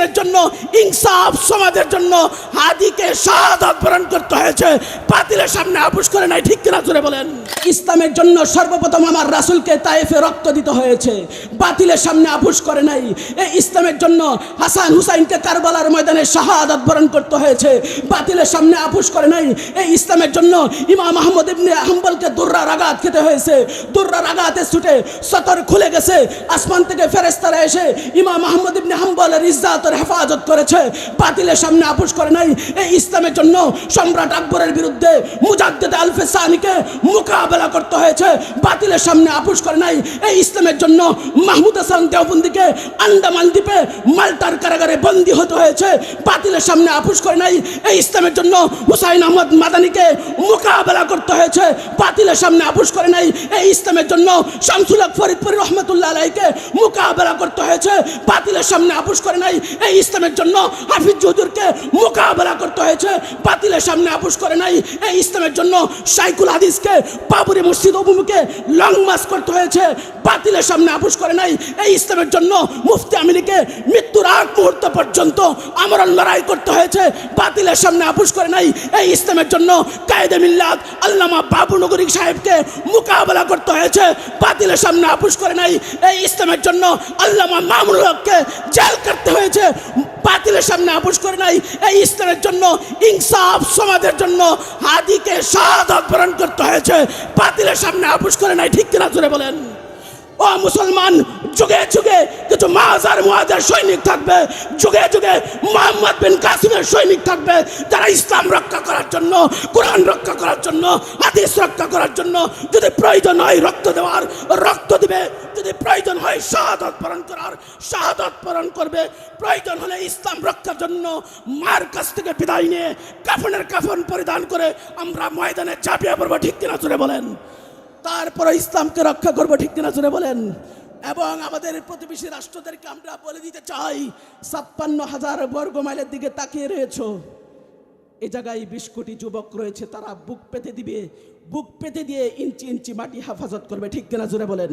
ইসলামের জন্য, ইনসাফ সমাজের জন্য হাদিকে শাহাদাত বরণ করতে হয়েছে, বাতিলের সামনে আপোষ করে নাই। ঠিক কিনা জোরে বলেন। ইসলামের জন্য সর্বপ্রথম আমার রাসূলকে তায়েফে রক্ত দিতে হয়েছে, বাতিলের সামনে আপোষ করে নাই। এই ইসলামের জন্য হাসান হুসাইনকে কারবালার ময়দানে শাহাদাত বরণ করতে হয়েছে, বাতিলের সামনে আপোষ করে নাই। এই ইসলামের জন্য ইমাম আহমদ ইবনে হাম্বলকে দুর্রার আঘাত খেতে হয়েছে, দুর্রার আঘাতে ছুটে সতর খুলে গেছে, আসমান থেকে ফেরেশতারা এসে ইমাম আহমদ ইবনে হাম্বলের ইজ্জতের হেফাজত করেছে, বাতিলের সামনে আপোষ করে নাই। এই ইসলামের জন্য সম্রাট আকবরের বিরুদ্ধে মুজাদ্দিদ আলফে সানিকে মোকাবেলা করতে হয়েছে, বাতিলের সামনে আপোষ করে নাই। এই ইসলামের জন্য মাহমুদ হাসান দেওবন্দিকে আন্দামান দ্বীপে মাল্টার কারাগারে বন্দী হতে হয়েছে, বাতিলের সামনে আপোষ করে নাই। এই ইসলামের জন্য হুসাইন আহমদ মাদানিকে মোকাবেলা করতে হয়েছে, বাতিলের সামনে আপোষ করে নাই। এই ইসলামের জন্য শামসুল হক ফরিদপুরি রহমতুল্লাহ আলাইহিকে মোকাবেলা করতে হয়েছে, বাতিলের সামনে আপোষ করে নাই। এই ইসলামের জন্য হাফিজ হুজুরকে মোকাবেলা করতে হয়েছে, বাতিলের সামনে আপোষ করে নাই। এই ইসলামের জন্য শাইখুল হাদিসকে বাবরি মসজিদ অভিমুখে লং মার্চ করতে হয়েছে, বাতিলের সামনে আপোষ করে নাই। এই ইসলামের জন্য মুফতি আমিনীকে মৃত্যুর আগ মুহূর্ত পর্যন্ত আমরণ লড়াই করতে হয়েছে, বাতিলের সামনে আপোষ করে নাই। এই ইসলামের জন্য কায়েদে মিল্লাত আল্লামা বাবু নগরী সাহেবকে মোকাবেলা করতে হয়েছে, বাতিলের সামনে আপোষ করে নাই। এই ইসলামের জন্য আল্লামা মামুনুল হককে জেল কাটতে হয়েছে, বাতিলের সামনে আপোষ করে নাই। এই ইসলামের জন্য, ইনসাফ সমাজের জন্য হাদিকে শাহাদাত বরণ করতে হয়েছে, বাতিলের সামনে আপোষ করে নাই। ঠিক কিনা জোরে বলেন। ও মুসলমান, যুগে যুগে কিছু মাজার মুআজ্জার সৈনিক থাকবে, যুগে যুগে মুহাম্মদ বিন কাসিমের সৈনিক থাকবে, যারা ইসলাম রক্ষা করার জন্য, কোরআন রক্ষা করার জন্য, হাদিস রক্ষা করার জন্য যদি প্রয়োজন হয় রক্ত দেওয়ার রক্ত দিবে, যদি প্রয়োজন হয় শাহাদাত বরণ করার শাহাদাত বরণ করবে, প্রয়োজন হলে ইসলাম রক্ষার জন্য মার কাছ থেকে বিদায় নিয়ে কাফনের কাফন পরিধান করে আমরা ময়দানে ঝাঁপিয়ে পড়বো। ঠিক কিনা জোরে বলেন। তারপরে ইসলামকে রক্ষা করবো। ঠিক কিনা জোরে বলেন। এবং আমাদের প্রতিবেশী রাষ্ট্রদেরকে আমরা বলে দিতে চাই, ৫৬,০০০ বর্গ মাইলের দিকে তাকিয়ে রয়েছে, এই জায়গায় ২০ কোটি যুবক রয়েছে, তারা বুক পেতে দিবে, বুক পেতে দিয়ে ইঞ্চি ইঞ্চি মাটি হেফাজত করবে। ঠিক কিনা জোরে বলেন।